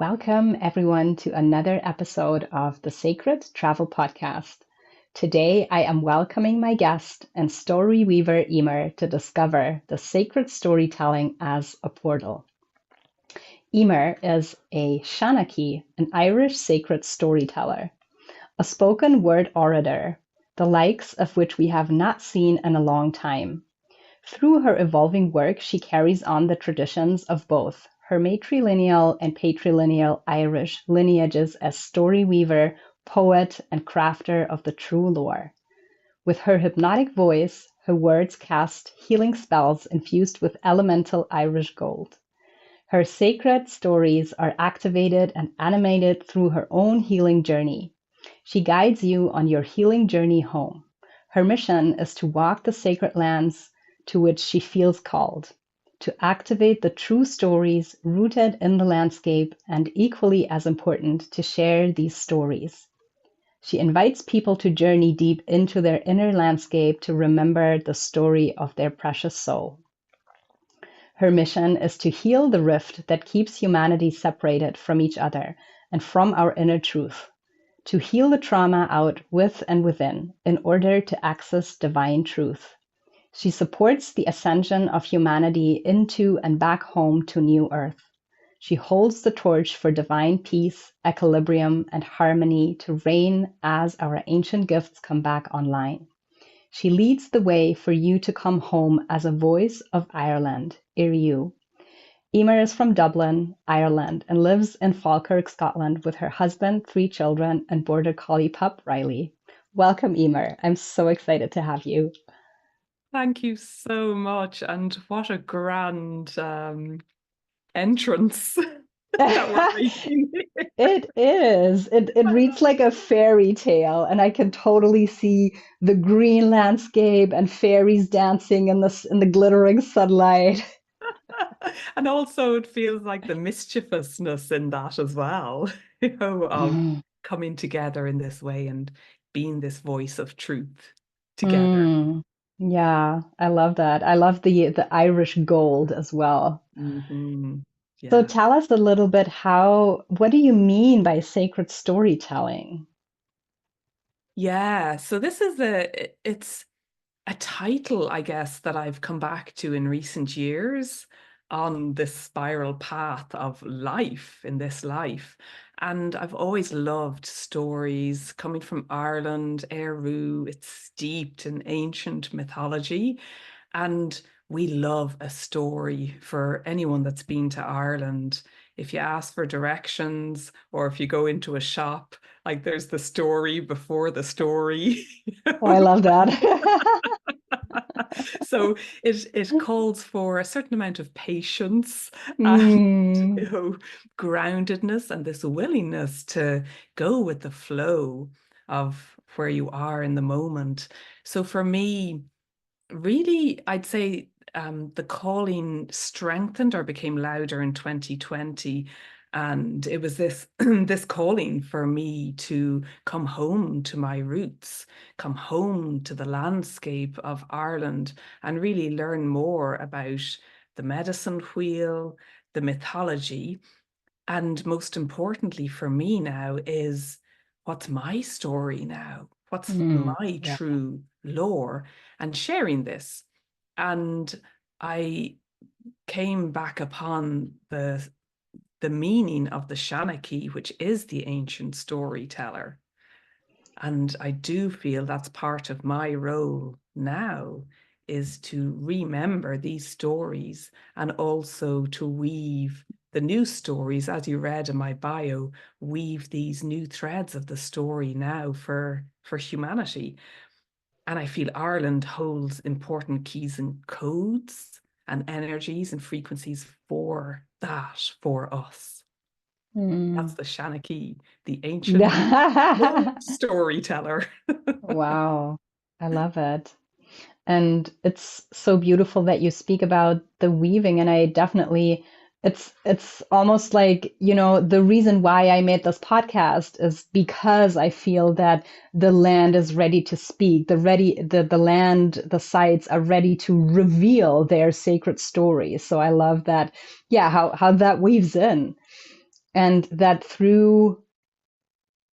Welcome, everyone, to another episode of the Sacred Travel Podcast. Today, I am welcoming my guest and story weaver Eimear to discover the sacred storytelling as a portal. Eimear is a Seanachaí, an Irish sacred storyteller, a spoken word orator, the likes of which we have not seen in a long time. Through her evolving work, she carries on the traditions of both her matrilineal and patrilineal Irish lineages as story weaver, poet, and crafter of the true lore. With her hypnotic voice, her words cast healing spells infused with elemental Irish gold. Her sacred stories are activated and animated through her own healing journey. She guides you on your healing journey home. Her mission is to walk the sacred lands to which she feels called, to activate the true stories rooted in the landscape, and equally as important, to share these stories. She invites people to journey deep into their inner landscape to remember the story of their precious soul. Her mission is to heal the rift that keeps humanity separated from each other and from our inner truth, to heal the trauma out with and within in order to access divine truth. She supports the ascension of humanity into and back home to New Earth. She holds the torch for divine peace, equilibrium, and harmony to reign as our ancient gifts come back online. She leads the way for you to come home as a voice of Ireland, Iriu. Eimear is from Dublin, Ireland, and lives in Falkirk, Scotland, with her husband, 3 children, and border collie pup Riley. Welcome, Eimear. I'm so excited to have you. Thank you so much. And what a grand entrance that we're making. It is. It reads like a fairy tale, and I can totally see the green landscape and fairies dancing in the glittering sunlight. And also it feels like the mischievousness in that as well, of Mm, coming together in this way and being this voice of truth together. mm. Yeah, I love that. I love the Irish gold as well. So Yeah. tell us a little bit what do you mean by sacred storytelling? Yeah. So it's a title, I guess, that I've come back to in recent years on this spiral path of life in this life. And I've always loved stories coming from Ireland, Eru. It's steeped in ancient mythology. And we love a story for anyone that's been to Ireland. If you ask for directions or if you go into a shop, like there's the story before the story. Oh, I love that. So it calls for a certain amount of patience and Mm, groundedness and this willingness to go with the flow of where you are in the moment. So for me, really, I'd say the calling strengthened or became louder in 2020. And it was this this calling for me to come home to my roots, come home to the landscape of Ireland, and really learn more about the medicine wheel, the mythology, and most importantly for me now is what's my story now? What's my yeah. true lore? And sharing this. And I came back upon the meaning of the Seanachaí, which is the ancient storyteller. And I do feel that's part of my role now is to remember these stories and also to weave the new stories, as you read in my bio, weave these new threads of the story now for humanity. And I feel Ireland holds important keys and codes and energies and frequencies for that, for us. That's Mm. the Seanachaí, the ancient storyteller. Wow, I love it. And it's so beautiful that you speak about the weaving. And I definitely, it's almost like, the reason why I made this podcast is because I feel that the land is ready to speak. The land, the sites are ready to reveal their sacred stories. So I love that, yeah, how that weaves in. and that through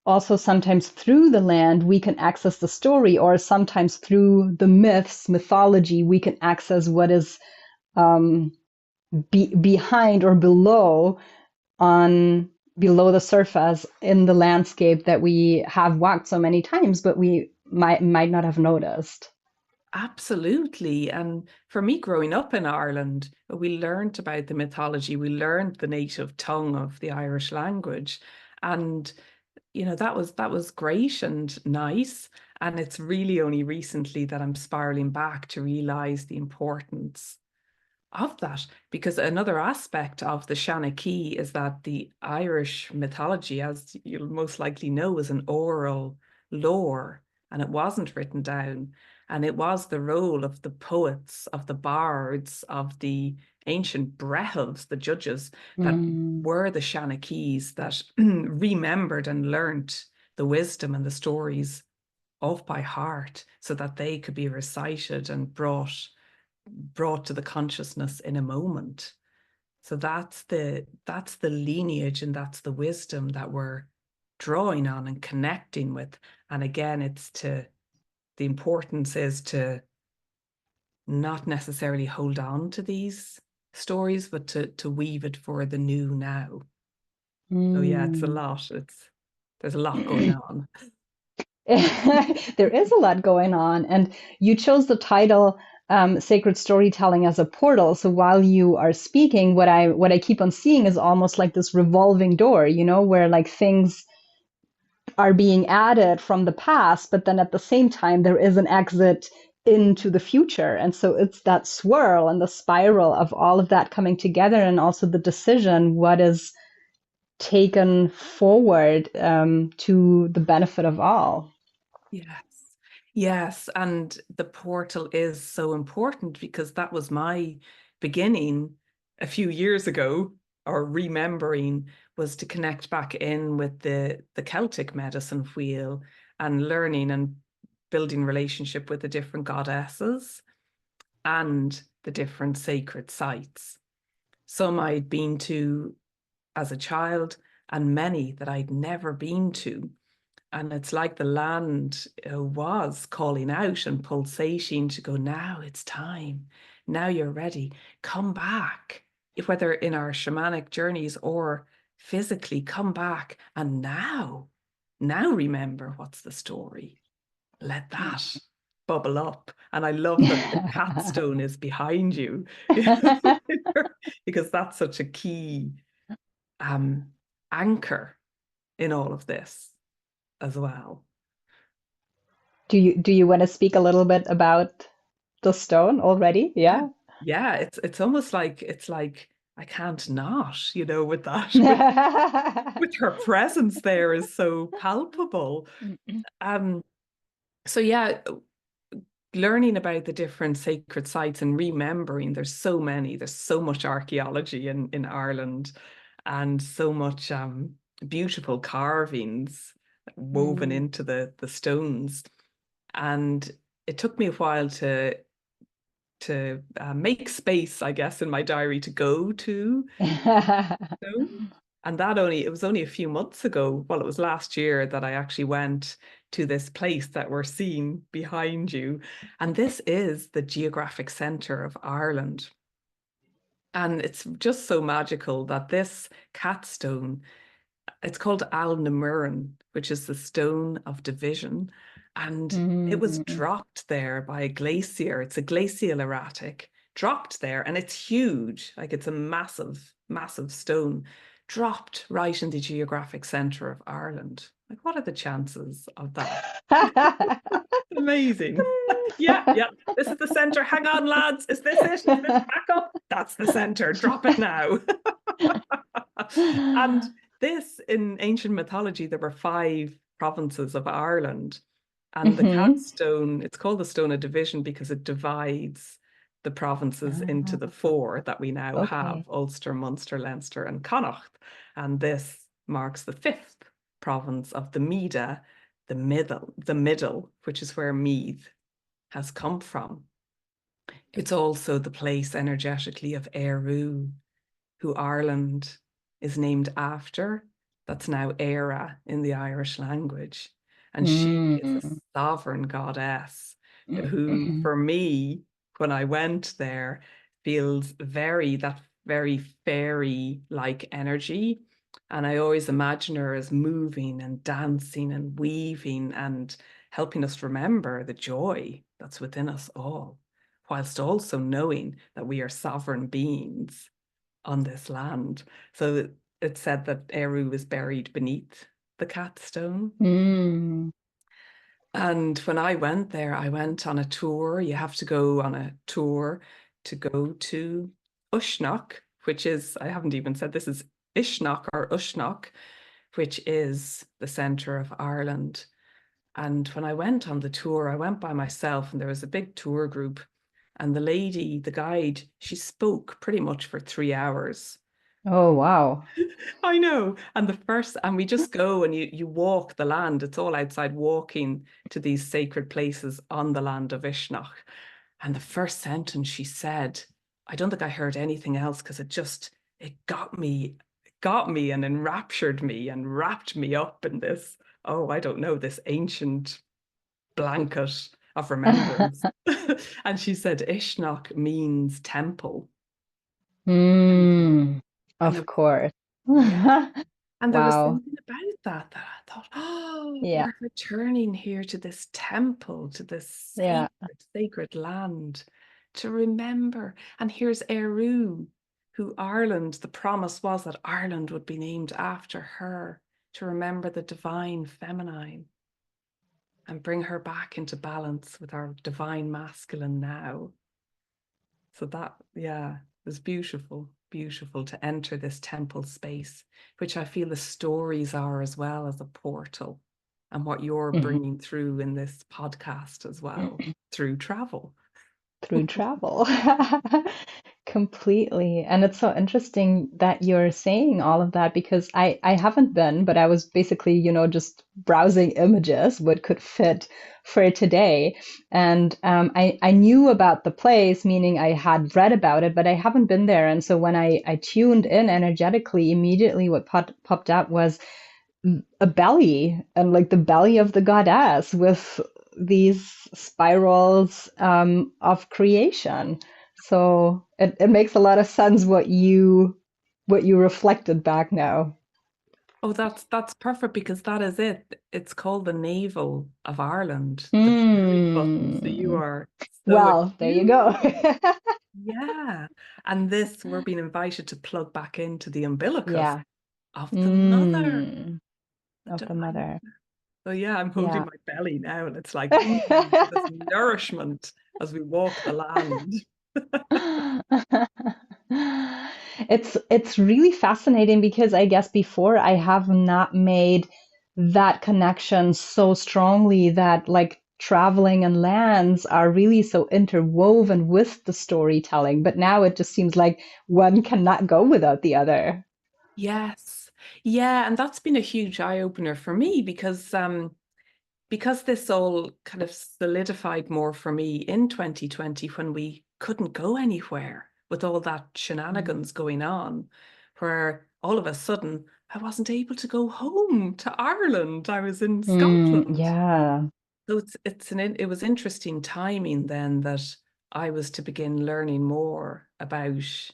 also sometimes through the land we can access the story, or sometimes through the mythology we can access what is um, behind or below the surface in the landscape that we have walked so many times, but we might not have noticed. Absolutely. And for me, growing up in Ireland, we learned about the mythology, we learned the native tongue of the Irish language. And, that was great and nice. And it's really only recently that I'm spiraling back to realize the importance of that, because another aspect of the Seanachaí is that the Irish mythology, as you'll most likely know, is an oral lore, and it wasn't written down. And it was the role of the poets, of the bards, of the ancient brehels, the judges, that Mm. were the Seanachaís that remembered and learnt the wisdom and the stories off by heart so that they could be recited and brought to the consciousness in a moment. So that's the lineage, and that's the wisdom that we're drawing on and connecting with. And again, the importance is to not necessarily hold on to these stories, but to weave it for the new now. So yeah, it's a Mm. lot. There's a lot going on. There is a lot going on, and you chose the title "Sacred Storytelling" as a portal. So while you are speaking, what I keep on seeing is almost like this revolving door, where like things are being added from the past, but then at the same time there is an exit into the future. And so it's that swirl and the spiral of all of that coming together, and also the decision what is taken forward to the benefit of all. Yes. Yes. And the portal is so important because that was my beginning a few years ago, or remembering, was to connect back in with the Celtic medicine wheel and learning and building relationship with the different goddesses and the different sacred sites. Some I'd been to as a child, and many that I'd never been to. And it's like the land was calling out and pulsating to go, now it's time. Now you're ready. Come back. Whether in our shamanic journeys or physically, come back. And now remember what's the story. Let that bubble up. And I love that the capstone is behind you because that's such a key um, anchor in all of this as well. Do you want to speak a little bit about the stone already? Yeah. Yeah. Yeah, it's like I can't not, with that, with her presence there is so palpable. Um, so yeah, learning about the different sacred sites and remembering there's so many, there's so much archaeology in Ireland, and so much beautiful carvings woven Mm. into the stones. And it took me a while to make space, I guess, in my diary to go to Stone. And it was only a few months ago, well, it was last year, that I actually went to this place that we're seeing behind you. And this is the geographic center of Ireland. And it's just so magical that this cat stone, it's called Al Namurin, which is the stone of division. And it was Mm. dropped there by a glacier. It's a glacial erratic, dropped there, and it's huge. Like, it's a massive, massive stone, dropped right in the geographic center of Ireland. Like, what are the chances of that? Amazing. Yeah, yeah. This is the center. Hang on, lads. Is this it? Is this back up? That's the center. Drop it now. And this, in ancient mythology, there were 5 provinces of Ireland. And the cat Mhm. stone, it's called the stone of division because it divides the provinces into the Ah, 4 that we now have: okay. Ulster, Munster, Leinster, and Connacht. And this marks the 5th province of the Mida, the middle, which is where Meath has come from. It's also the place energetically of Eru, who Ireland is named after, that's now Era in the Irish language. And she is a Mm. sovereign goddess who, Mm. for me, when I went there, feels that very fairy-like energy. And I always imagine her as moving and dancing and weaving and helping us remember the joy that's within us all, whilst also knowing that we are sovereign beings on this land. So it said that Eru was buried beneath the cat stone. Mm. And when I went there, I went on a tour. You have to go on a tour to go to Uisneach, which is, I haven't even said this is Uisneach or Uisneach, which is the center of Ireland. And when I went on the tour, I went by myself and there was a big tour group. And the lady, the guide, she spoke pretty much for 3 hours. Oh, wow. I know. And we just go and you walk the land. It's all outside walking to these sacred places on the land of Uisneach. And the first sentence she said, I don't think I heard anything else because it got me and enraptured me and wrapped me up in this, oh, I don't know, this ancient blanket of remembrance. And she said, Uisneach means temple. And, Mm. and Of there, course. yeah. And there was Wow. something about that that I thought, oh, Yeah. we're returning here to this temple, to this Yeah. sacred land to remember. And here's Eru, who Ireland, the promise was that Ireland would be named after her to remember the divine feminine and bring her back into balance with our divine masculine now. So that, yeah, was beautiful, beautiful to enter this temple space, which I feel the stories are as well as a portal, and what you're Mhm. bringing through in this podcast as well through travel. Through travel. Completely. And it's so interesting that you're saying all of that because I haven't been, but I was basically, just browsing images, what could fit for today. And I knew about the place, meaning I had read about it, but I haven't been there. And so when I tuned in energetically, immediately what popped up was a belly and like the belly of the goddess with these spirals of creation. So it makes a lot of sense what you reflected back now. Oh, that's perfect because that is it. It's called the Naval of Ireland, the belly button. So you Hmm. are so Well, there you go. attuned. Yeah. And this, we're being invited to plug back into the umbilicus Yeah. of the mother, Mm, the of the divine. mother. So yeah, I'm holding Yeah. my belly now, and it's like, this nourishment as we walk the land. It's really fascinating because I guess before I have not made that connection so strongly that like traveling and lands are really so interwoven with the storytelling. But now it just seems like one cannot go without the other. Yes. Yeah, and that's been a huge eye opener for me because this all kind of solidified more for me in 2020 when we couldn't go anywhere with all that Mm. shenanigans going on, where all of a sudden I wasn't able to go home to Ireland. I was in Scotland. Yeah. So it was interesting timing then that I was to begin learning more about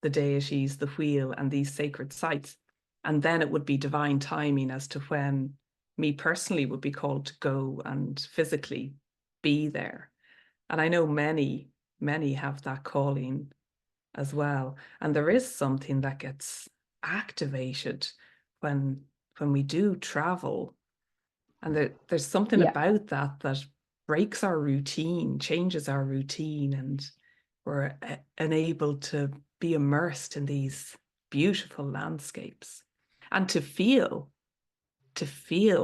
the deities, the wheel, and these sacred sites. And then it would be divine timing as to when me personally would be called to go and physically be there. And I know many have that calling as well. And there is something that gets activated when we do travel, and there's something Yeah. about that that breaks our routine, changes our routine, and we're enabled to be immersed in these beautiful landscapes and to feel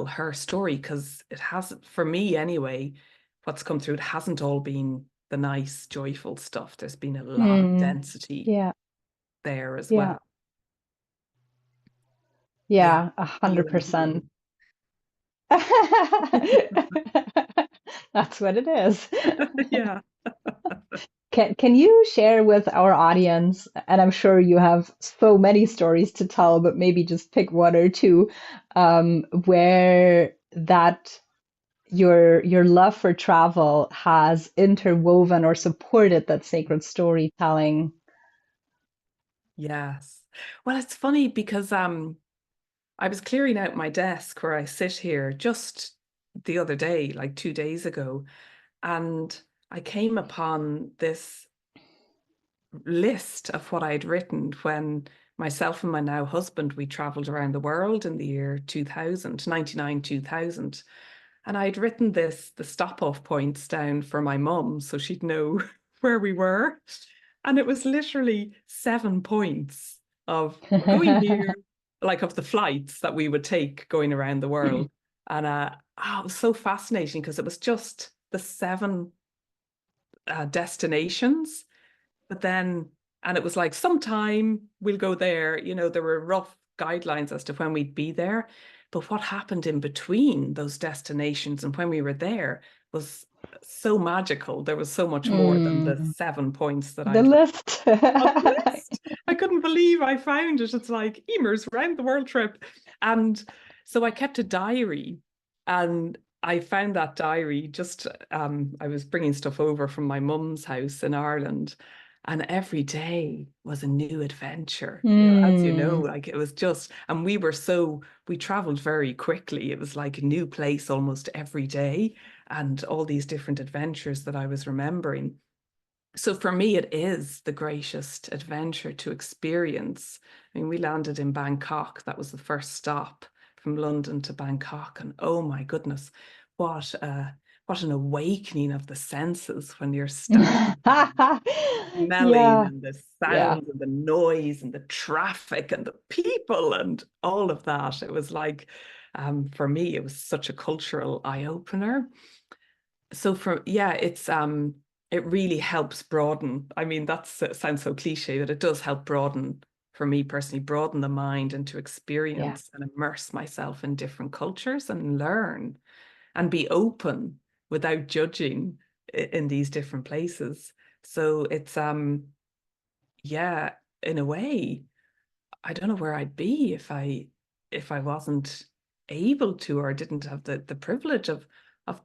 her story because it hasn't, for me anyway, what's come through, it hasn't all been the nice, joyful stuff. There's been a lot of Mm. density Yeah. there as Yeah. well. Yeah, Yeah. feel and 100%. heal. That's what it is. Yeah. Can you share with our audience, and I'm sure you have so many stories to tell, but maybe just pick one or two, where that your love for travel has interwoven or supported that sacred storytelling? Yes. Well, it's funny because I was clearing out my desk where I sit here just the other day, like 2 days ago, and I came upon this list of what I'd written when myself and my now husband, we traveled around the world in the year 2000, 99, 2000. And I'd written the stop off points down for my mum so she'd know where we were. And it was literally 7 points of we're going here, like of the flights that we would take going around the world. And it was so fascinating because it was just the seven destinations. But then, and it was like, sometime we'll go there. There were rough guidelines as to when we'd be there. But what happened in between those destinations and when we were there was so magical. There was so much more than the Mm, 7 points that the I'd written list. on the list. I couldn't believe I found it. It's like Eimear's round the world trip. And so I kept a diary, and I found that diary just, I was bringing stuff over from my mum's house in Ireland, and every day was a new adventure. As you know, Mm, like it was just, and we traveled very quickly. It was like a new place almost every day, and all these different adventures that I was remembering. So for me, it is the greatest adventure to experience. I mean, we landed in Bangkok. That was the first stop from London to Bangkok. And oh my goodness, what what an awakening of the senses when you're standing smelling yeah, and the yeah. sounds and the noise and the traffic and the people and all of that. It was like, for me, it was such a cultural eye opener. So it really helps broaden. I mean, that's it sounds so cliche, but it does help broaden, for me personally, broaden the mind and to Yeah. experience and immerse myself in different cultures and learn and be open without judging in these different places. So it's yeah, in a way, I don't know where I'd be if I wasn't able to, or didn't have the privilege of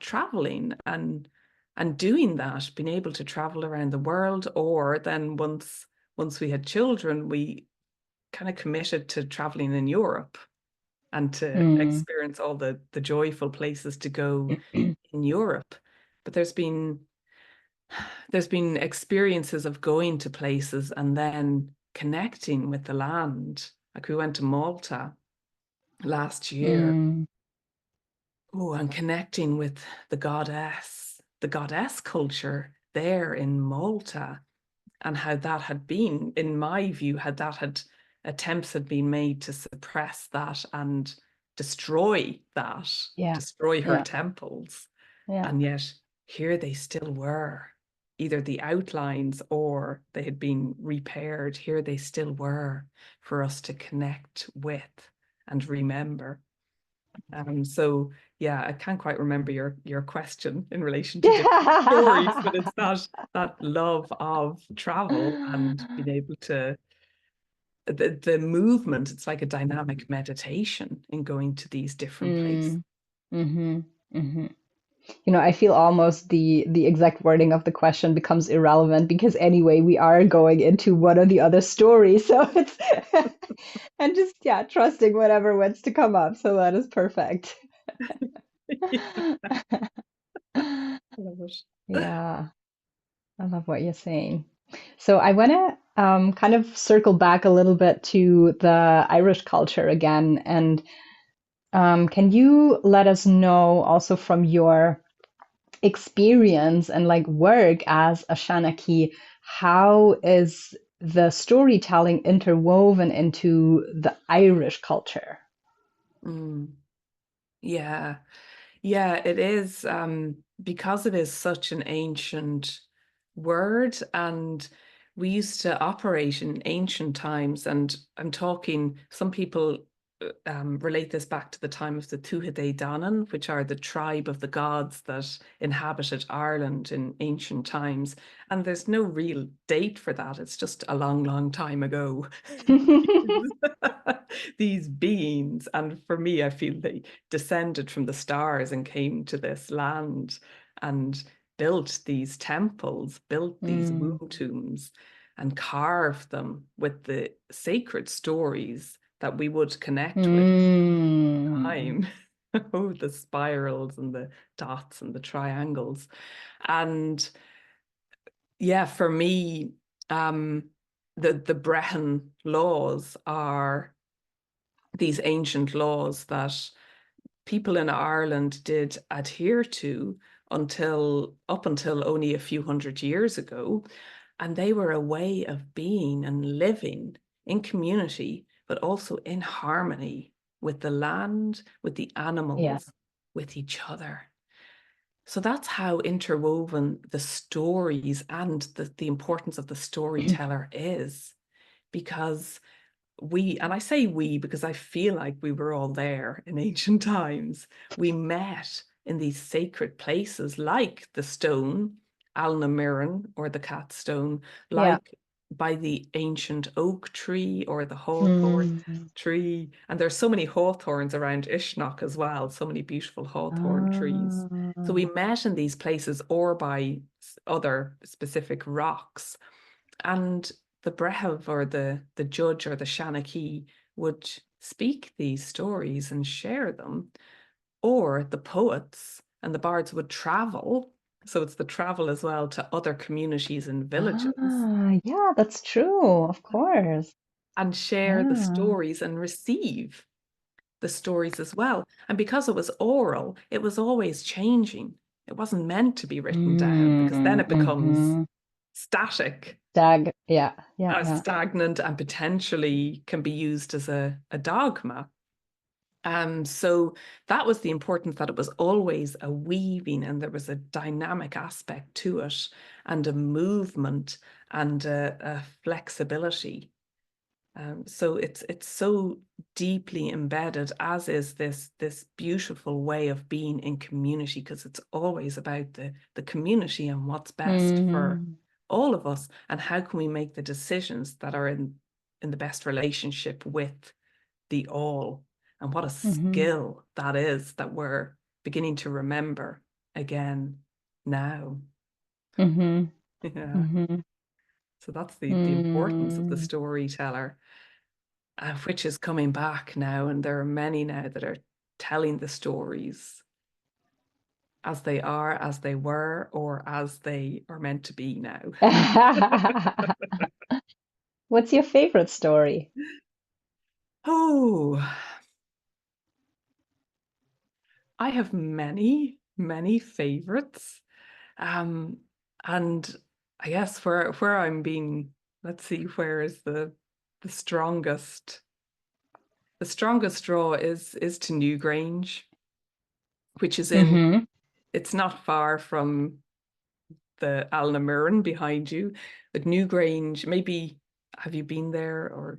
traveling and doing that, being able to travel around the world. Or then once we had children, we kind of committed to traveling in Europe and to Mm, experience all the joyful places to go in Europe. But there's been experiences of going to places and then connecting with the land. Like we went to Malta last year. mm, Oh, and connecting with the goddess culture there in Malta, and how that had been, in my view, had attempts had been made to suppress that and destroy that, yeah, destroy her yeah, temples. yeah. And yet here they still were. Either the outlines or they had been repaired. Here they still were for us to connect with and remember. So yeah, I can't quite remember your question in relation to different stories, but it's that love of travel and being able to the movement. It's like a dynamic meditation in going to these different places. Mm, mm-hmm, mm-hmm. I feel almost the exact wording of the question becomes irrelevant because anyway, we are going into one or the other story. So it's and just yeah, trusting whatever wants to come up. So that is perfect. I love it. Yeah, I love what you're saying. So I want to kind of circle back a little bit to the Irish culture again. And can you let us know also from your experience and like work as a Seanachaí, how is the storytelling interwoven into the Irish culture? Mm, yeah. Yeah, it is, because it is such an ancient word, and we used to operate in ancient times. And I'm talking, some people relate this back to the time of the Tuatha Danann, which are the tribe of the gods that inhabited Ireland in ancient times. And there's no real date for that. It's just a long, long time ago. These beings. And for me, I feel they descended from the stars and came to this land and built these temples, built these womb tombs, and carved them with the sacred stories that we would connect with time. Oh, the spirals and the dots and the triangles. And yeah, for me, the Brehon laws are these ancient laws that people in Ireland did adhere to up until only a few hundred years ago. And they were a way of being and living in community, but also in harmony with the land, with the Yeah. animals, with each other. So that's how interwoven the stories and the importance of the storyteller is, because and I say we because I feel like we were all there in ancient times. We met in these sacred places like the stone, Alnamiran, or the cat stone, Yeah. like by the ancient oak tree or the hawthorn tree. And there's so many hawthorns around Ishnok as well, so many beautiful hawthorn trees. So we met in these places or by other specific rocks. And the Brehov or the judge or the Seanachaí would speak these stories and share them, or the poets and the bards would travel. So it's the travel as well to other communities and villages Yeah, that's true. Of course. and share the Yeah. stories and receive the stories as well. And because it was oral, it was always changing. It wasn't meant to be written down because then it becomes Mm-hmm. static, Yeah, yeah, yeah. stagnant, and potentially can be used as a dogma. So that was the importance, that it was always a weaving and there was a dynamic aspect to it and a movement and a flexibility. So it's so deeply embedded, as is this beautiful way of being in community, because it's always about the community and what's best for Mm-hmm. all of us, and how can we make the decisions that are in the best relationship with the all. And what a Mm-hmm. skill that is that we're beginning to remember again now. Mm-hmm. Yeah. Mm-hmm. So that's the importance of the Mm. storyteller, which is coming back now. And there are many now that are telling the stories as they are, as they were, or as they are meant to be now. What's your favorite story? Oh, I have many, many favorites. Um, and I guess where I'm being, let's see, where is the strongest? The strongest draw is to Newgrange, which is in, Mm-hmm. it's not far from the Alnamuran behind you. But Newgrange, maybe have you been there, or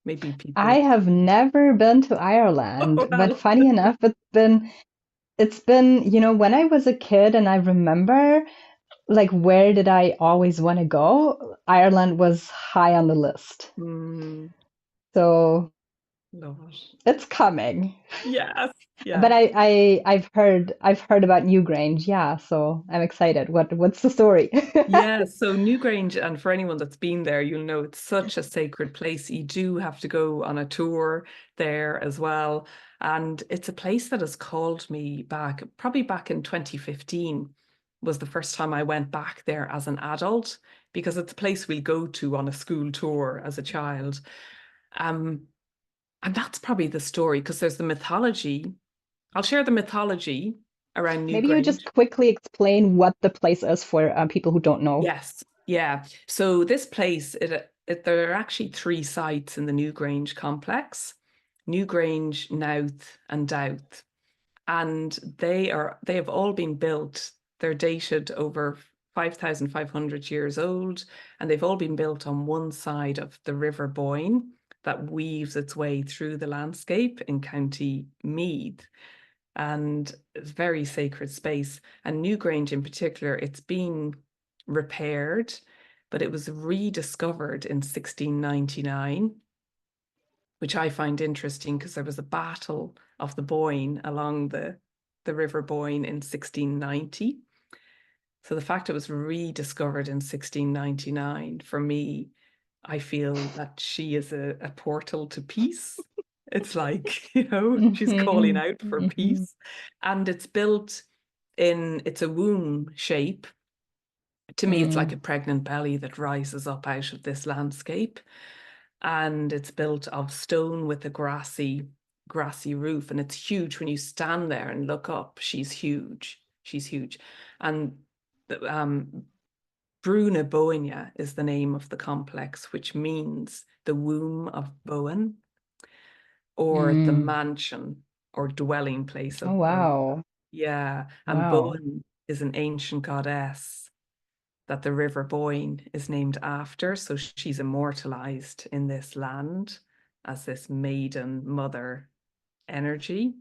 maybe I people. have never been to Oh, Ireland, but well. funny enough, it's been, when I was a kid and I remember like where did I always want to go? Ireland was high on the list. Mm, So love it. it's coming. Yes, But yes. I've heard about Newgrange, yeah, so I'm excited. What's the story? Yeah, so Newgrange, and for anyone that's been there, you'll know it's such a sacred place. You do have to go on a tour there as well. And it's a place that has called me back, probably back in 2015 was the first time I went back there as an adult, because it's a place we go to on a school tour as a child. Um, and that's probably the story, because there's the mythology. I'll share the mythology around Maybe you Newgrange. just quickly explain what the place is for people who don't know. Yes, yeah. So this place, there are actually three sites in the Newgrange complex: Newgrange, Nouth, and Douth, and they have all been built. They're dated over 5,500 years old, and they've all been built on one side of the River Boyne, that weaves its way through the landscape in County Meath. And it's very sacred space. And Newgrange in particular, it's been repaired, but it was rediscovered in 1699, which I find interesting because there was a battle of the Boyne along the River Boyne in 1690. So the fact it was rediscovered in 1699, for me, I feel that she is a portal to peace. It's like, she's calling Mhm. out for Mhm. peace. And it's built it's a womb shape. To me, it's like a Mm. pregnant belly that rises up out of this landscape. And it's built of stone with a grassy roof. And it's huge. When you stand there and look up, she's huge. She's huge. And Bruna Boina is the name of the complex, which means the womb of Bowen, or the Mm. mansion or dwelling place Oh, of Bowen. wow. Yeah, and Wow. Bowen is an ancient goddess that the River Boyne is named after. So she's immortalized in this land as this maiden mother energy.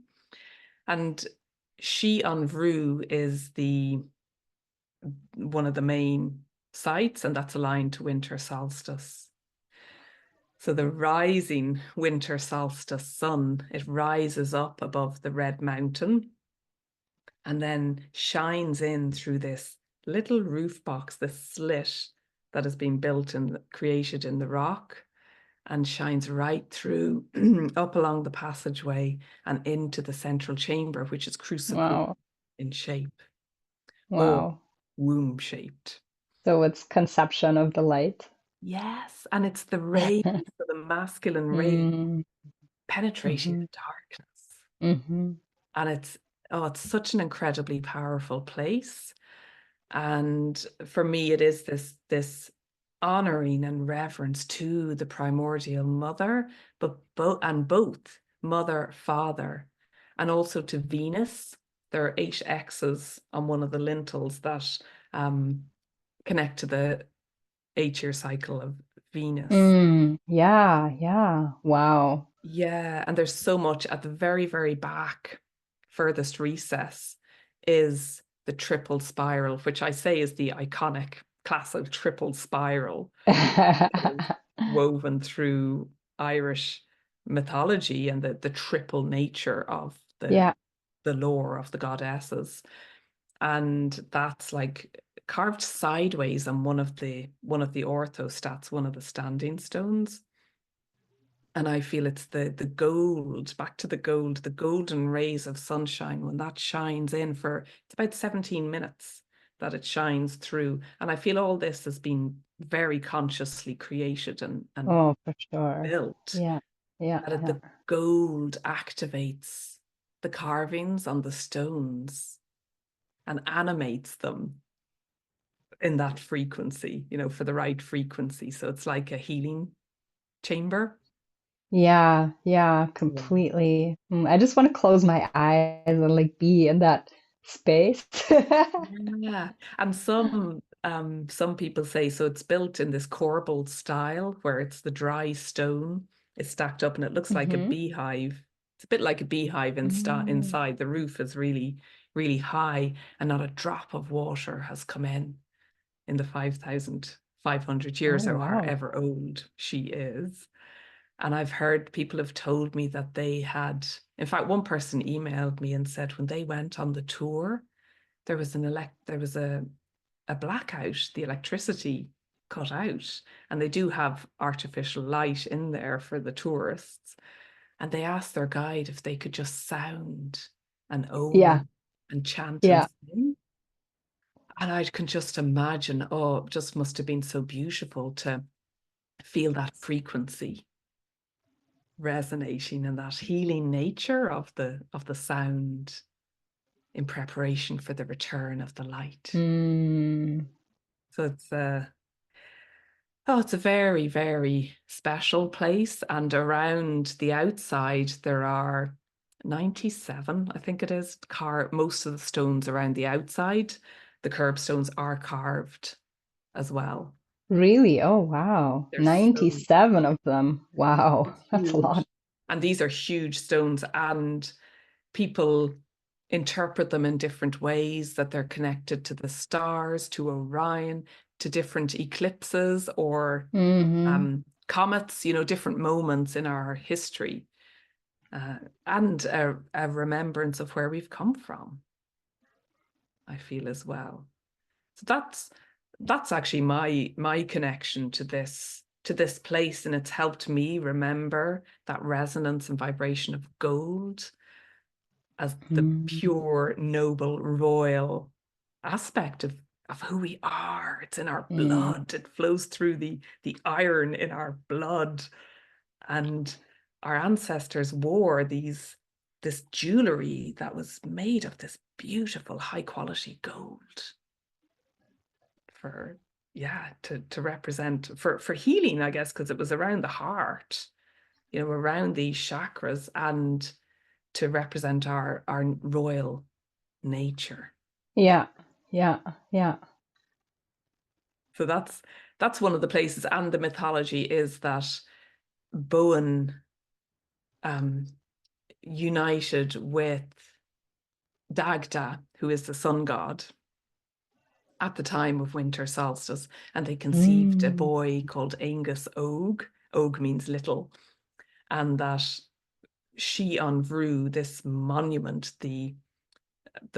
And she on Rue is one of the main sites, and that's aligned to winter solstice. So the rising winter solstice sun, it rises up above the Red Mountain and then shines in through this little roof box, this slit that has been built and created in the rock, and shines right through up along the passageway and into the central chamber, which is cruciform Wow. in shape, or Wow. womb shaped. So it's conception of the light. Yes, and it's the rays, so the masculine ray Mm. penetrating Mhm. the darkness. Mhm. And it's such an incredibly powerful place. And for me, it is this honoring and reverence to the primordial mother, but both mother, father, and also to Venus. There are 8 X's on one of the lintels that connect to the 8-year cycle of Venus. Mm. Yeah, yeah. Wow. Yeah, and there's so much at the very, very back, furthest recess is the triple spiral, which I say is the iconic classic triple spiral that is woven through Irish mythology and the triple nature of Yeah. the lore of the goddesses. And that's like carved sideways on one of the orthostats, one of the standing stones. And I feel it's the gold, back to the gold, the golden rays of sunshine when that shines in for it's about 17 minutes that it shines through. And I feel all this has been very consciously created and Oh, for sure. built, Yeah. Yeah. that Yeah. the gold activates the carvings on the stones and animates them in that frequency, for the right frequency. So it's like a healing chamber. Yeah, yeah, Yeah. completely. I just want to close my eyes and like be in that space. Yeah, and some people say so it's built in this corbelled style where it's the dry stone is stacked up and it looks like a Hmm. beehive. It's a bit like a beehive Mm. inside. The roof is really, really high and not a drop of water has come in the 5,500 Oh, years or wow. however old she is. And I've heard people have told me that in fact, one person emailed me and said when they went on the tour, there was a blackout, the electricity cut out, and they do have artificial light in there for the tourists. And they asked their guide if they could just sound and Yeah, ohm and chant and yeah. sing. And I can just imagine, oh, it just must have been so beautiful to feel that frequency resonating and that healing nature of the sound in preparation for the return of the light. Mm. So it's a very, very special place. And around the outside, there are 97, I think it is, most of the stones around the outside, the curbstones are carved as well. Really? Oh, wow. They're so 97 of them. Wow. it's That's a lot. huge. And these are huge stones, and people interpret them in different ways, that they're connected to the stars, to Orion, to different eclipses or Hmm. comets, different moments in our history, uh, and a remembrance of where we've come from, I feel as well. So that's actually my connection to this place, and it's helped me remember that resonance and vibration of gold as the Mm. pure, noble, royal aspect of who we are. It's in our Mm. blood. It flows through the iron in our blood. And our ancestors wore this jewelry that was made of this beautiful high quality gold for to represent for healing, I guess, because it was around the heart, around these chakras, and to represent our royal nature. Yeah. Yeah. Yeah. So that's one of the places, and the mythology is that Bowen um, united with Dagda, who is the sun god, at the time of winter solstice, and they conceived a Mm. boy called Angus Og. Og means little, and that she Vrú, this monument, the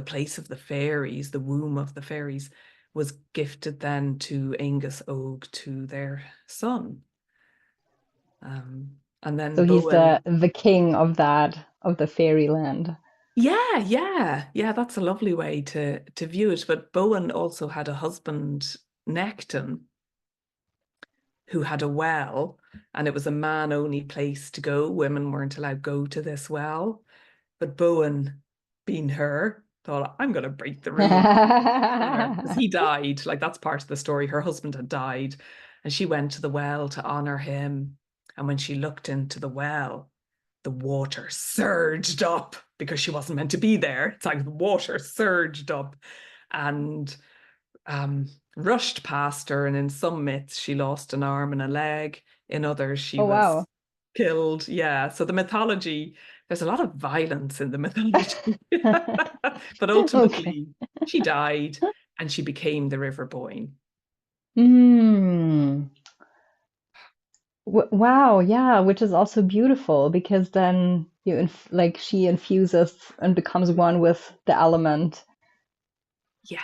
place of the fairies, the womb of the fairies, was gifted then to Angus Og, to their son. And So then he's the Bowen, the king of the fairyland. yeah, that's a lovely way to view it. But Bowen also had a husband, Necton, who had a well, and it was a man-only place to go. Women weren't allowed to go to this well. But Bowen, being her, thought, I'm going to break the rules because he died. Like, that's part of the story. Her husband had died, and she went to the well to honor him. And when she looked into the well, the water surged up because she wasn't meant to be there. It's like the water surged up and rushed past her. And in some myths, she lost an arm and a leg. In others, she Oh, was wow. killed. Yeah. So the mythology, there's a lot of violence in the mythology. But Okay. ultimately, she died and she became the River Boyne. Mm. Wow, yeah, which is also beautiful because then like she infuses and becomes one with the element. Yes,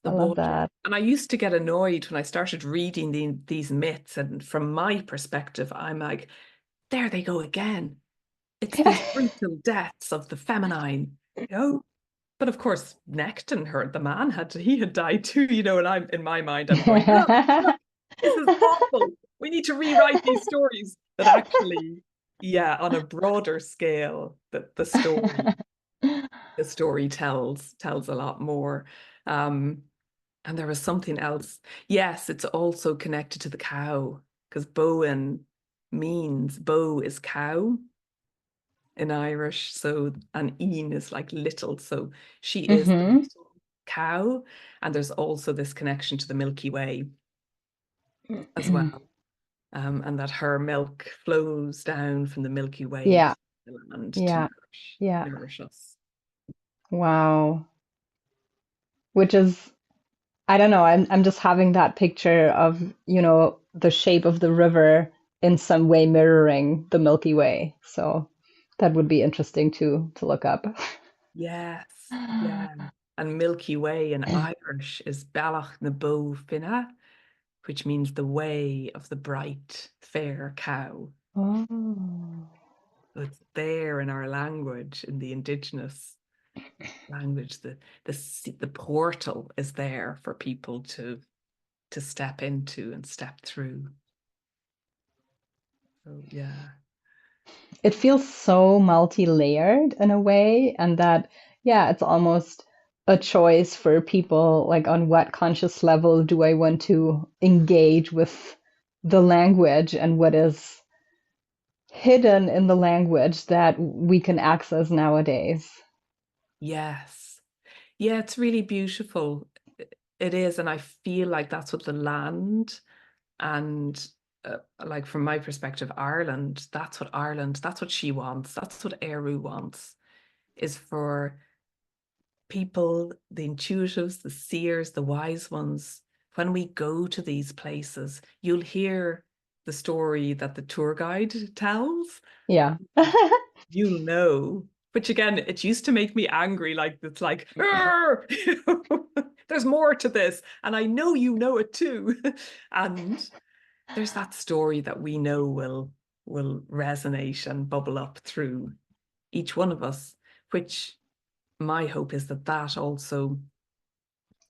I the love water. that. And I used to get annoyed when I started reading these myths. And from my perspective, I'm like, there they go again. It's these brutal deaths of the feminine, you know. But of course, Necton, the man he had died too, and I'm in my mind, I'm going, look, this is awful. We need to rewrite these stories. That actually, yeah, on a broader scale, that the story tells a lot more. Um, and there was something else. Yes, it's also connected to the cow, because Bowen means bow is cow in Irish. So an een is like little. So she is the Hmm. little cow. And there's also this connection to the Milky Way as well. And that her milk flows down from the Milky Way Yeah, to the land to yeah, yeah. nourish us. Wow. Which is, I don't know, I'm just having that picture of, the shape of the river in some way mirroring the Milky Way. So that would be interesting to look up. Yes, yeah. And Milky Way in Irish is Bealach na Bó Finna, which means the way of the bright, fair cow. Oh. So it's there in our language, in the indigenous language. The portal is there for people to step into and step through. So yeah. It feels so multi-layered in a way, and that, yeah, it's almost a choice for people, like on what conscious level do I want to engage with the language and what is hidden in the language that we can access nowadays. Yes. Yeah, it's really beautiful. It is, and I feel like that's what the land And like from my perspective, Ireland, that's what she wants. That's what Eru wants, is for people, the intuitives, the seers, the wise ones, when we go to these places, you'll hear the story that the tour guide tells. Yeah. You'll know. Which again, it used to make me angry. Like it's like, there's more to this, and I know you know it too. And there's that story that we know will resonate and bubble up through each one of us, which my hope is that that also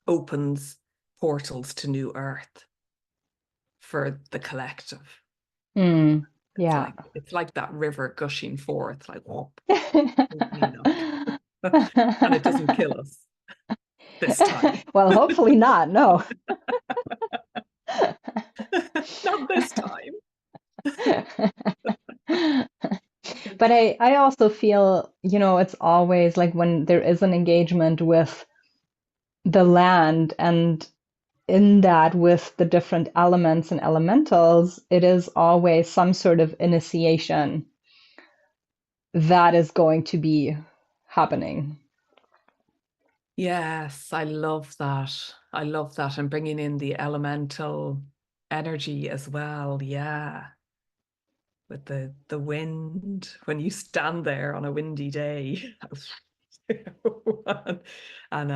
opens portals to new earth for the collective. Mm, It's yeah. like that river gushing forth, like, oh, clean up. And it doesn't kill us this time. Well, hopefully not. No. Not this time. But I also feel, it's always like when there is an engagement with the land and in that with the different elements and elementals, it is always some sort of initiation that is going to be happening. Yes, I love that. I love that. And bringing in the elemental energy as well. Yeah. With the wind, when you stand there on a windy day. And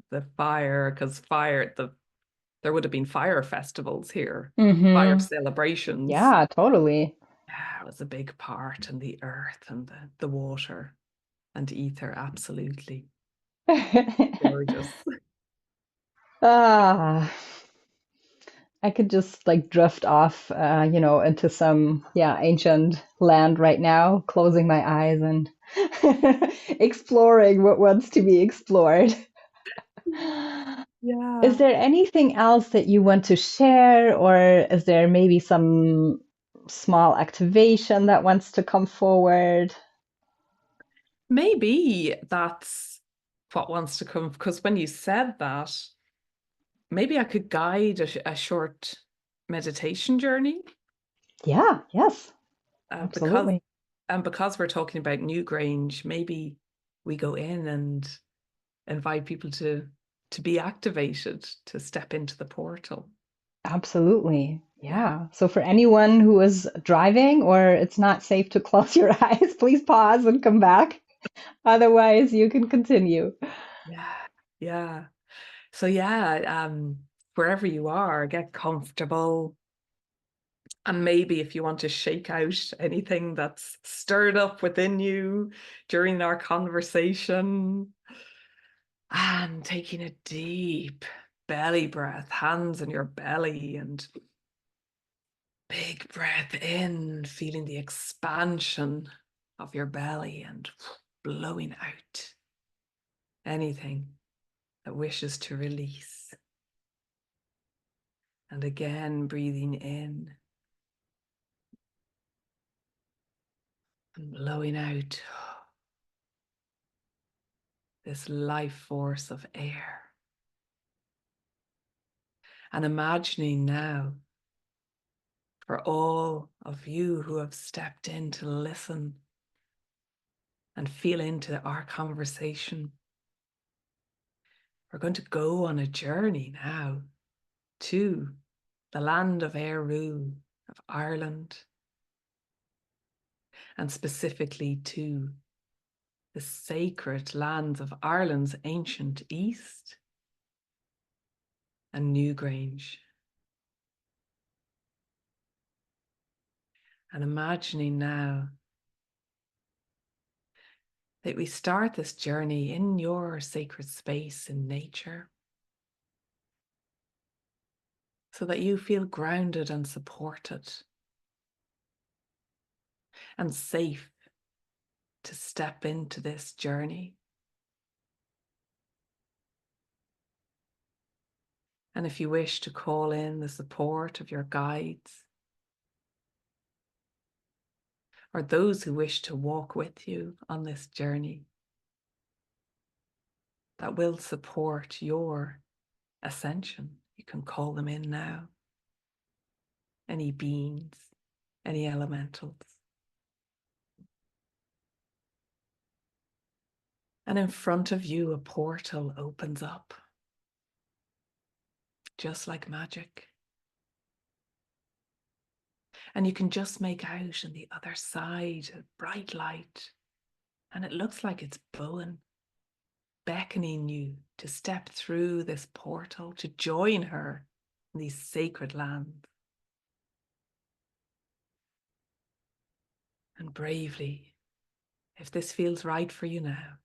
the fire, because there would have been fire festivals here, fire Mm-hmm. celebrations. Yeah, totally. Yeah, it was a big part, and the earth and the water and ether, absolutely gorgeous. Ah, I could just like drift off, into some, ancient land right now, closing my eyes and exploring what wants to be explored. Is Yeah. there anything else that you want to share, or is there maybe some small activation that wants to come forward? Maybe that's what wants to come, because when you said that, maybe I could guide a short meditation journey, Yeah, yes, because absolutely. because we're talking about Newgrange, maybe we go in and invite people to be activated, to step into the portal. Absolutely. Yeah. Yeah. So for anyone who is driving or it's not safe to close your eyes, please pause and come back. Otherwise, you can continue. Yeah. Yeah. So yeah, wherever you are, get comfortable. And maybe if you want to shake out anything that's stirred up within you during our conversation, and taking a deep belly breath, hands on your belly, and big breath in, feeling the expansion of your belly, and blowing out anything that wishes to release. And again, breathing in and blowing out this life force of air. And imagining now, for all of you who have stepped in to listen and feel into our conversation, we're going to go on a journey now to the land of Eru, of Ireland, and specifically to the sacred lands of Ireland's ancient East and Newgrange. And imagining now that we start this journey in your sacred space in nature, so that you feel grounded and supported and safe to step into this journey. And if you wish to call in the support of your guides or those who wish to walk with you on this journey that will support your ascension, you can call them in now. any beings, any elementals. And in front of you, a portal opens up, just like magic. And you can just make out on the other side a bright light, and it looks like it's Bowen beckoning you to step through this portal to join her in these sacred lands. And bravely, if this feels right for you now,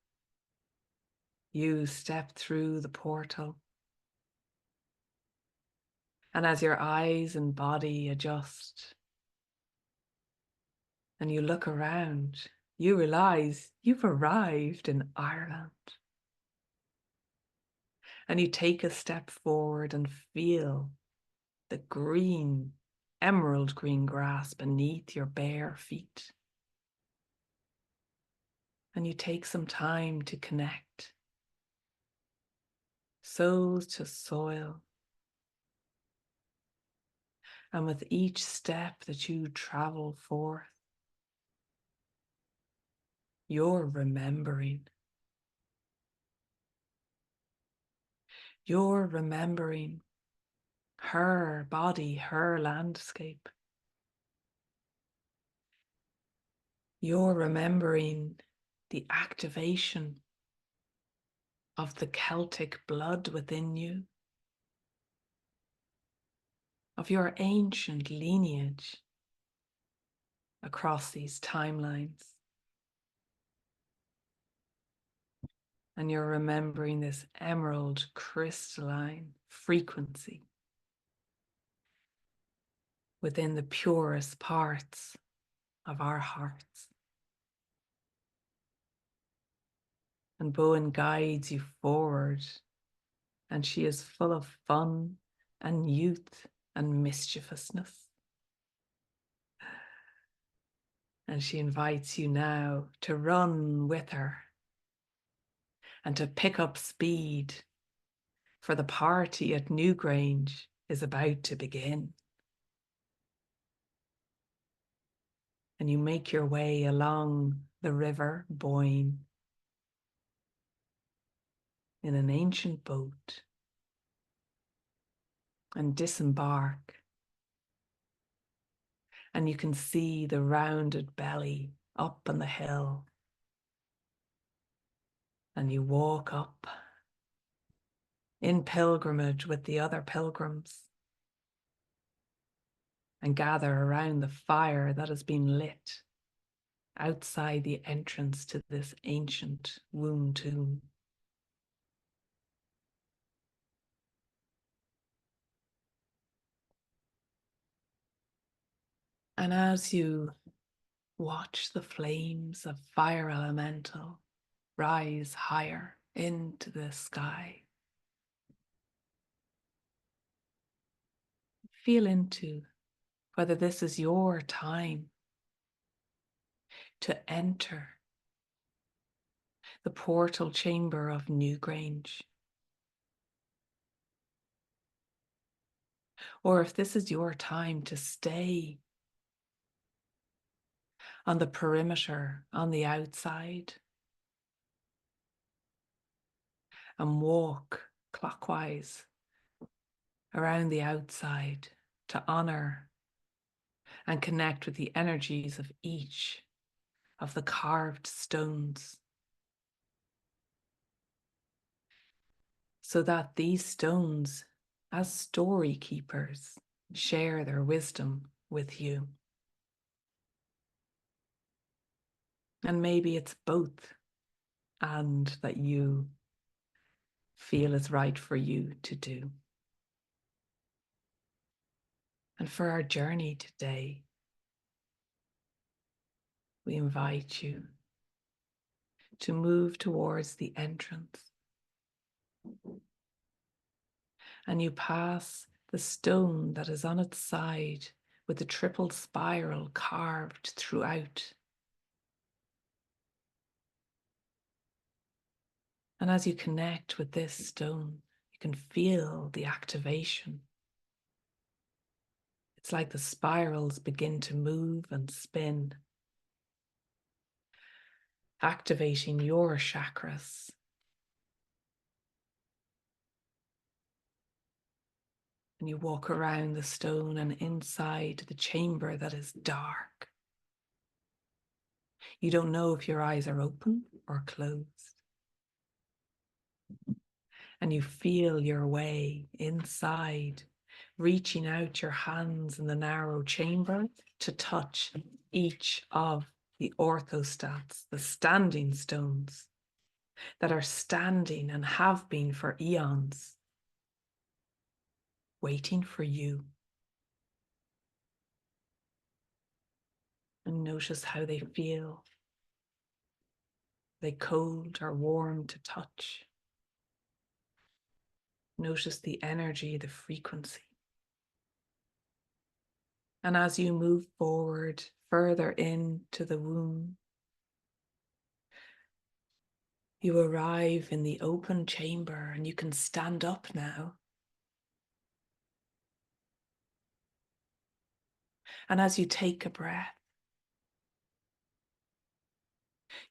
you step through the portal. And as your eyes and body adjust and you look around, you realize you've arrived in Ireland. And you take a step forward and feel the green, emerald green grass beneath your bare feet. And you take some time to connect soul to soil. And with each step that you travel forth, you're remembering. You're remembering her body, her landscape. You're remembering the activation of the Celtic blood within you, of your ancient lineage across these timelines. And you're remembering this emerald crystalline frequency within the purest parts of our hearts. And Bowen guides you forward, and she is full of fun and youth and mischievousness. And she invites you now to run with her and to pick up speed, for the party at Newgrange is about to begin. And you make your way along the river Boyne in an ancient boat and disembark. And you can see the rounded belly up on the hill. And you walk up in pilgrimage with the other pilgrims and gather around the fire that has been lit outside the entrance to this ancient womb tomb. And as you watch the flames of fire elemental rise higher into the sky, feel into whether this is your time to enter the portal chamber of Newgrange, or if this is your time to stay on the perimeter, on the outside, and walk clockwise around the outside to honor and connect with the energies of each of the carved stones, so that these stones, as story keepers, share their wisdom with you. And maybe it's both, and that you feel is right for you to do. And for our journey today, we invite you to move towards the entrance. And you pass the stone that is on its side with the triple spiral carved throughout. And as you connect with this stone, you can feel the activation. It's like the spirals begin to move and spin, activating your chakras. And you walk around the stone and inside the chamber that is dark. You don't know if your eyes are open or closed. And you feel your way inside, reaching out your hands in the narrow chamber to touch each of the orthostats, the standing stones that are standing and have been for eons, waiting for you. And notice how they feel. Are they cold or warm to touch? Notice the energy, the frequency. And as you move forward further into the womb, you arrive in the open chamber and you can stand up now. And as you take a breath,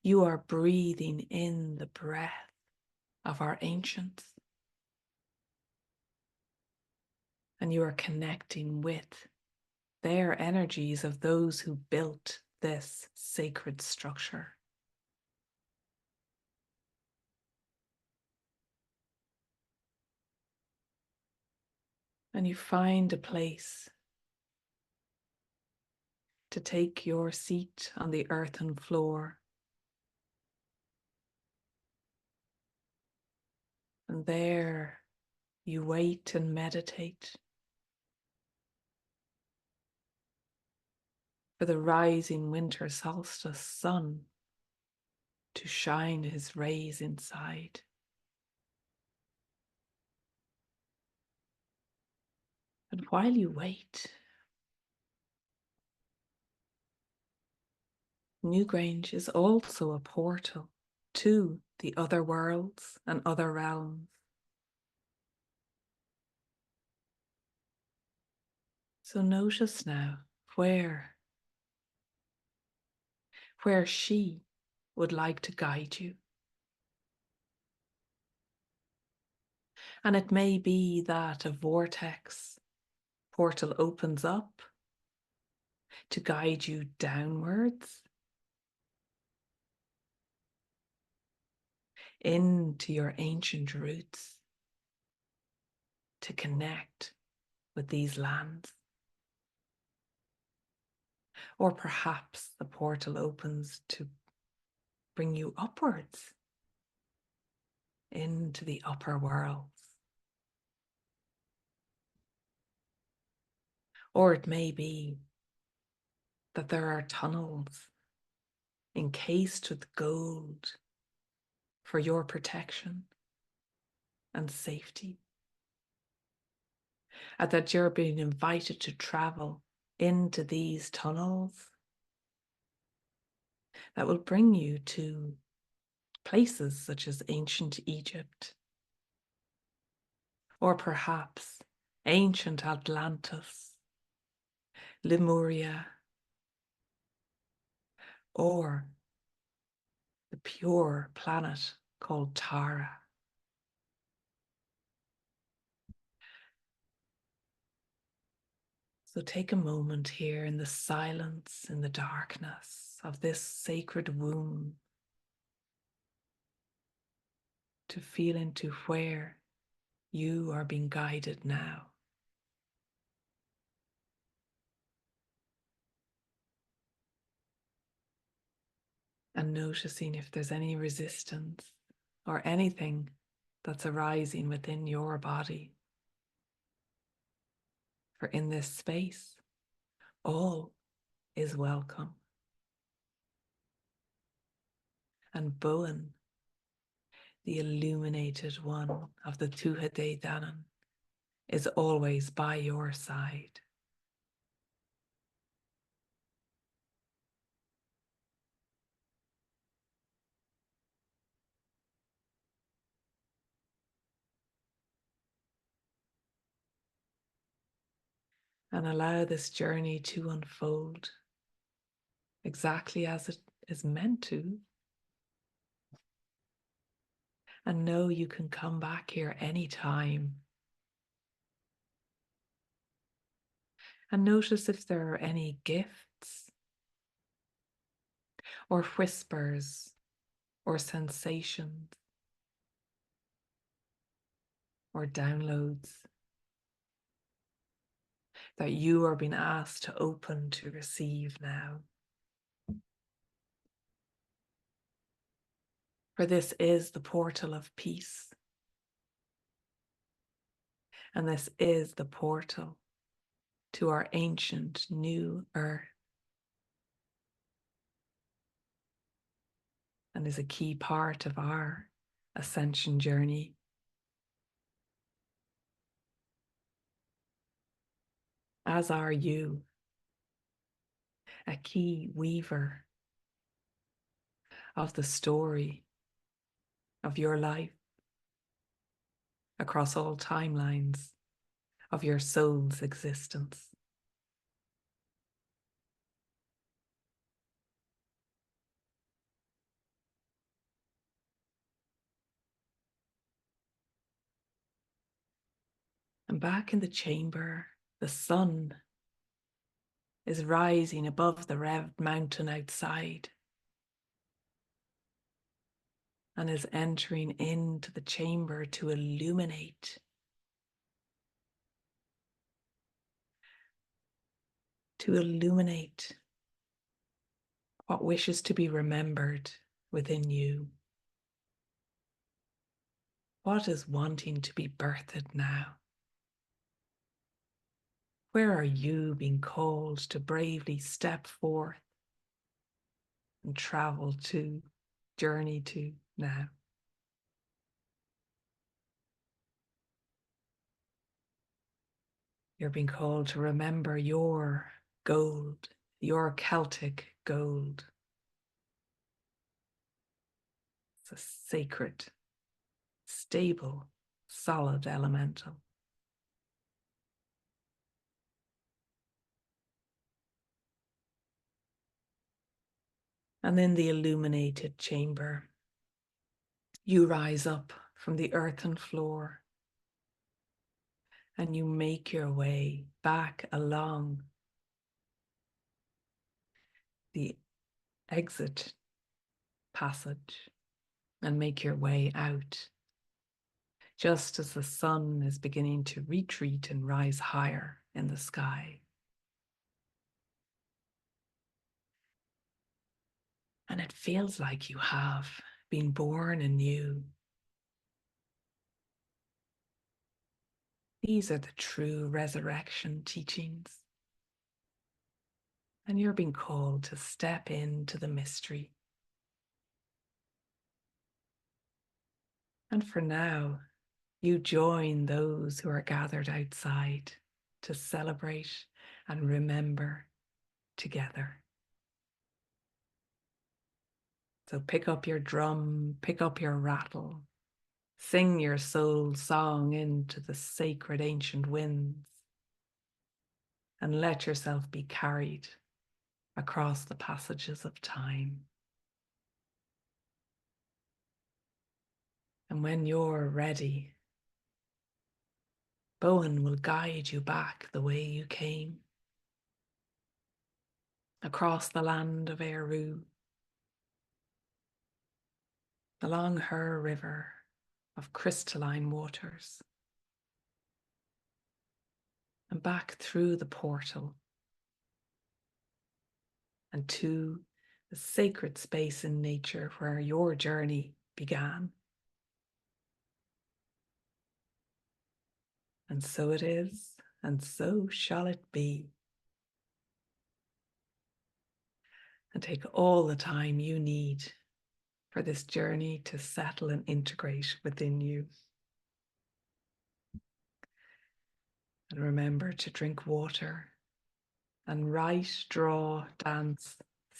you are breathing in the breath of our ancients. And you are connecting with their energies of those who built this sacred structure. And you find a place to take your seat on the earthen floor. And there you wait and meditate for the rising winter solstice sun to shine his rays inside. And while you wait, Newgrange is also a portal to the other worlds and other realms. So notice now where she would like to guide you. And it may be that a vortex portal opens up to guide you downwards into your ancient roots to connect with these lands. Or perhaps the portal opens to bring you upwards into the upper worlds. Or it may be that there are tunnels encased with gold for your protection and safety. And that you're being invited to travel into these tunnels that will bring you to places such as ancient Egypt, or perhaps ancient Atlantis, Lemuria, or the pure planet called Tara. So take a moment here in the silence, in the darkness of this sacred womb to feel into where you are being guided now. And noticing if there's any resistance or anything that's arising within your body. For in this space, all is welcome. And Bowen, the illuminated one of the Tuatha Danann, is always by your side. and allow this journey to unfold exactly as it is meant to. And know you can come back here anytime. And notice if there are any gifts or whispers or sensations or downloads that you are being asked to open to receive now. For this is the portal of peace. And this is the portal to our ancient new earth. And is a key part of our ascension journey. As are you, a key weaver of the story of your life across all timelines of your soul's existence. And back in the chamber, the sun is rising above the red mountain outside and is entering into the chamber to illuminate what wishes to be remembered within you. What is wanting to be birthed now? Where are you being called to bravely step forth and travel to, journey to now? You're being called to remember your gold, your Celtic gold. It's a sacred, stable, solid elemental. And in the illuminated chamber, you rise up from the earthen floor and you make your way back along the exit passage and make your way out, just as the sun is beginning to retreat and rise higher in the sky. And it feels like you have been born anew. These are the true resurrection teachings. And you're being called to step into the mystery. And for now, you join those who are gathered outside to celebrate and remember together. So pick up your drum, pick up your rattle, sing your soul song into the sacred ancient winds, and let yourself be carried across the passages of time. And when you're ready, Bowen will guide you back the way you came, across the land of Eru, along her river of crystalline waters, and back through the portal and to the sacred space in nature where your journey began. And so it is, and so shall it be. And take all the time you need for this journey to settle and integrate within you. And remember to drink water and write, draw, dance,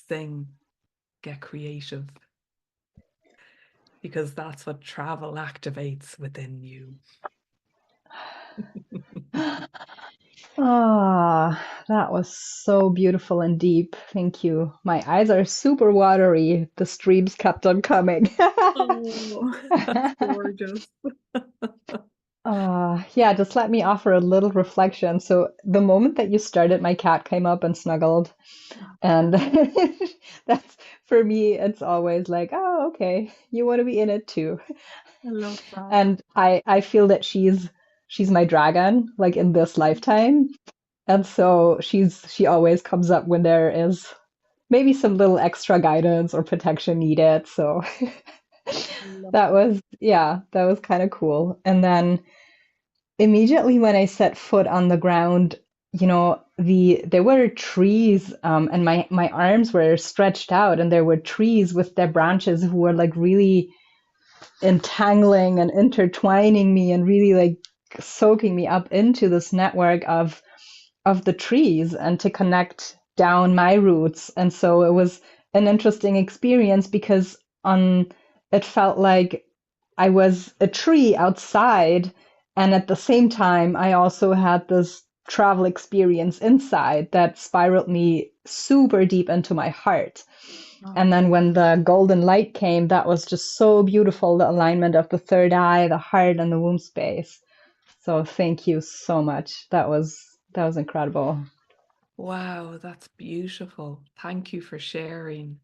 sing, get creative, because that's what travel activates within you. Ah, that was so beautiful and deep. Thank you. My eyes are super watery. The streams kept on coming. Oh, that's gorgeous. Yeah, just let me offer a little reflection. So the moment that you started, my cat came up and snuggled, and that's for me, it's always like, oh, okay, you want to be in it too. I love that. And I feel that she's my dragon, like in this lifetime. And so she always comes up when there is maybe some little extra guidance or protection needed. So I love that was, yeah, that was kind of cool. And then immediately when I set foot on the ground, there were trees, and my arms were stretched out, and there were trees with their branches who were like really entangling and intertwining me and really like soaking me up into this network of the trees and to connect down my roots. And so it was an interesting experience because on it felt like I was a tree outside, and at the same time I also had this travel experience inside that spiraled me super deep into my heart. And that. then when the golden light came, that was just so beautiful, the alignment of the third eye, the heart, and the womb space. So thank you so much. That was incredible. Wow, that's beautiful. Thank you for sharing.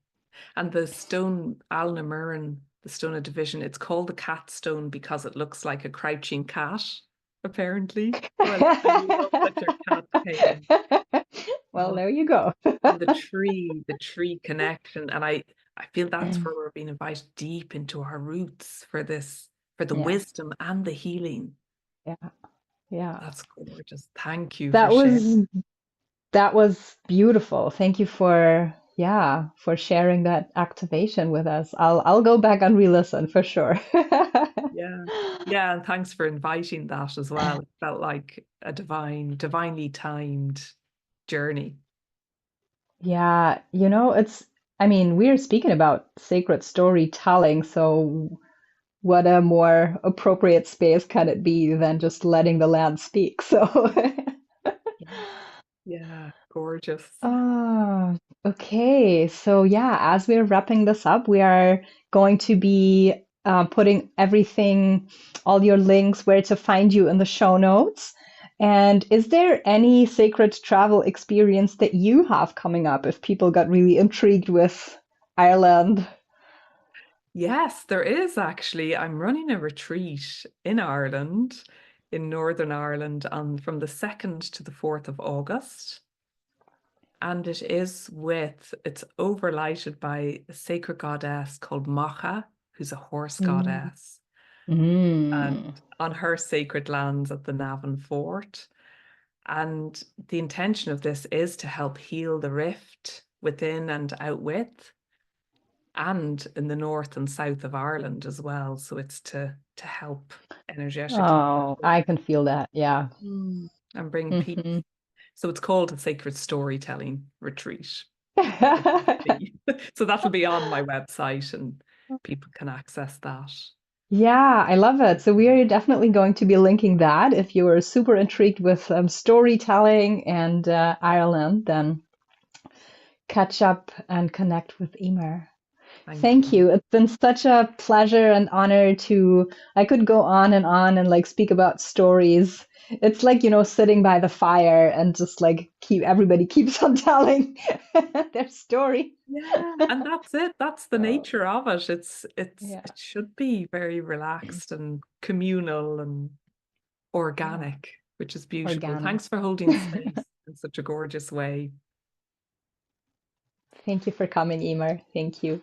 And the stone, Alnamuran, the stone of division, it's called the cat stone because it looks like a crouching cat, apparently. So I love that your cat came. Well, Oh, there you go. and the tree connection. And I feel that's where we're being invited deep into our roots for this, for the Yeah, wisdom and the healing. yeah, yeah. That's gorgeous. Thank you for That sharing. was that was beautiful. Thank you for yeah, for sharing that activation with us. I'll go back and re-listen for sure. Yeah. Yeah, and thanks for inviting that as well. It felt like a divinely timed journey. Yeah, we're speaking about sacred storytelling, so what a more appropriate space can it be than just letting the land speak? So, Yeah, gorgeous. oh, okay. So, yeah, as we're wrapping this up, we are going to be putting everything, all your links, where to find you in the show notes. And is there any sacred travel experience that you have coming up if people got really intrigued with Ireland? Yes, there is actually. I'm running a retreat in Ireland, in Northern Ireland, on from the 2nd to the 4th of August. And it's overlighted by a sacred goddess called Macha, who's a horse Mm. goddess, and Mm. on her sacred lands at the Navan Fort. And the intention of this is to help heal the rift within and out with, and in the north and south of Ireland as well. So it's to help energetically Oh, I can feel that. Yeah. and bring peace. Hmm. So it's called a sacred storytelling retreat. Officially. So that'll be on my website and people can access that. Yeah, I love it. So we are definitely going to be linking that. If you are super intrigued with storytelling and Ireland, then catch up and connect with Emer. Thank Thank you. you. It's been such a pleasure and honor to, I could go on and like speak about stories. It's like, sitting by the fire and just like everybody keeps on telling their story. Yeah, and that's it. That's the Oh, nature of it. yeah, It should be very relaxed and communal and yeah, organic, which is beautiful. organic. Thanks for holding space in such a gorgeous way. Thank you for coming, Emer. Thank you.